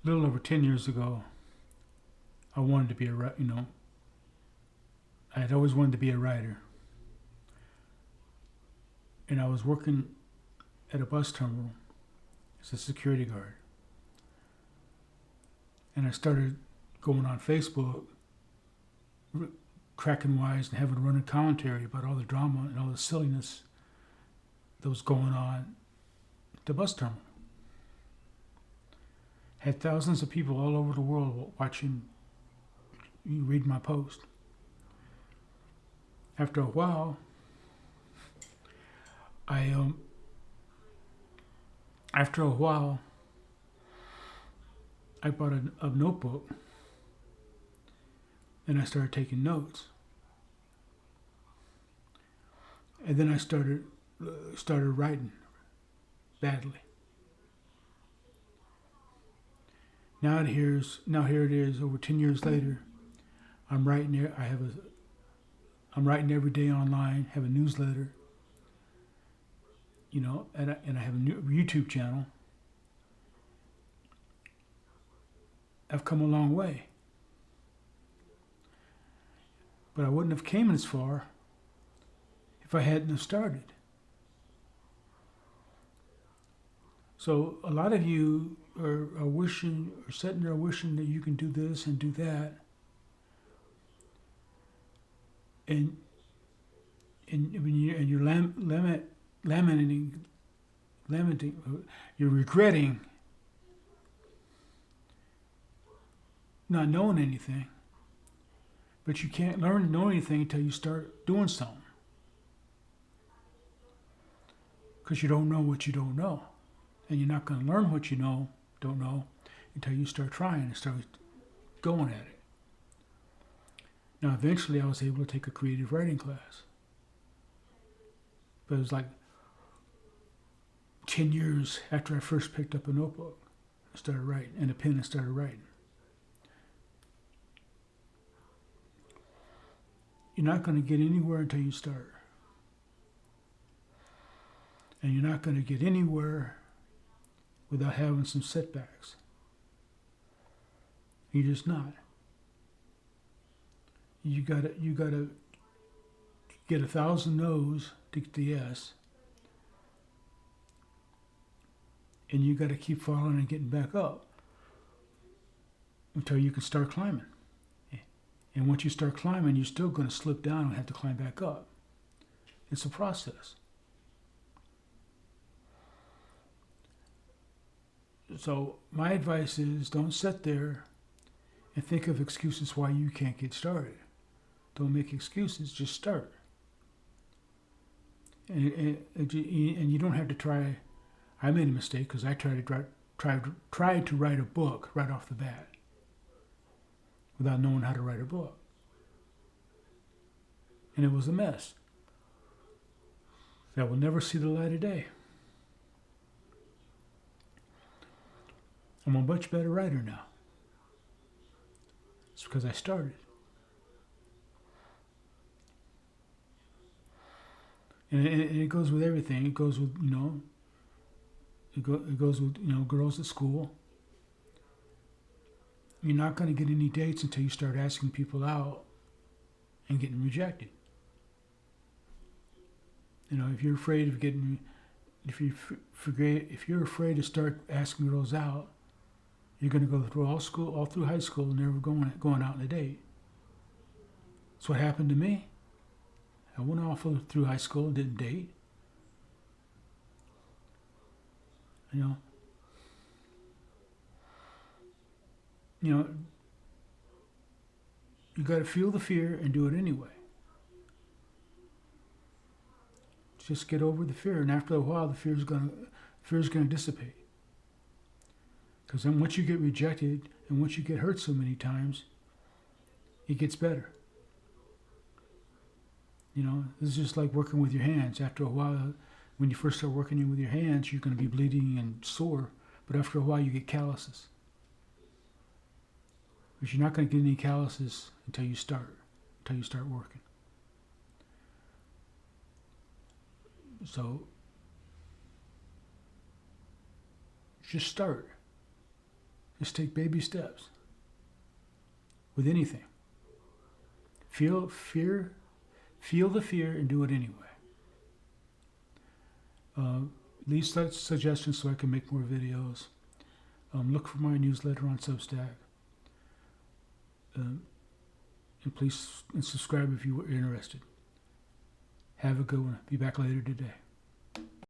A little over 10 years ago, I wanted to be I had always wanted to be a writer. And I was working at a bus terminal as a security guard. And I started going on Facebook, cracking wise and having a running commentary about all the drama and all the silliness that was going on at the bus terminal. Had thousands of people all over the world watching you read my post. After a while, I bought a notebook and I started taking notes. And then I started writing badly. Now here it is, over 10 years later. I'm writing every day online, have a newsletter, and I have a new YouTube channel. I've come a long way. But I wouldn't have came as far if I hadn't have started. So a lot of you are sitting there wishing that you can do this and do that. And you're lamenting, you're regretting not knowing anything. But you can't learn to know anything until you start doing something. Because you don't know what you don't know. And you're not going to learn what you don't know, until you start trying and start going at it. Now, eventually I was able to take a creative writing class. But it was like 10 years after I first picked up a notebook, I started writing, and a pen and started writing. You're not going to get anywhere until you start. And you're not going to get anywhere without having some setbacks. You're just not. You gotta get 1,000 no's to get the yes. And you gotta keep falling and getting back up until you can start climbing. And once you start climbing, you're still going to slip down and have to climb back up. It's a process. So my advice is, don't sit there and think of excuses why you can't get started. Don't make excuses, just start. And you don't have to try. I made a mistake because I tried to write a book right off the bat without knowing how to write a book. And it was a mess. That will never see the light of day. I'm a much better writer now. It's because I started. And it goes with everything. It goes with, it goes with, girls at school. You're not going to get any dates until you start asking people out and getting rejected. If you're afraid of getting, if you're afraid to start asking girls out, you're going to go through all through high school, never going out on a date. That's what happened to me. I went off through high school and didn't date. You got to feel the fear and do it anyway. Just get over the fear, and after a while, the fear is going to dissipate. Because then once you get rejected and once you get hurt so many times, it gets better. This is just like working with your hands. After a while, when you first start working with your hands, you're going to be bleeding and sore, but after a while, you get calluses. But you're not going to get any calluses until you start working. So, just start. Just take baby steps with anything. Feel the fear and do it anyway. Leave such suggestions so I can make more videos. Look for my newsletter on Substack. And please subscribe if you were interested. Have a good one. Be back later today.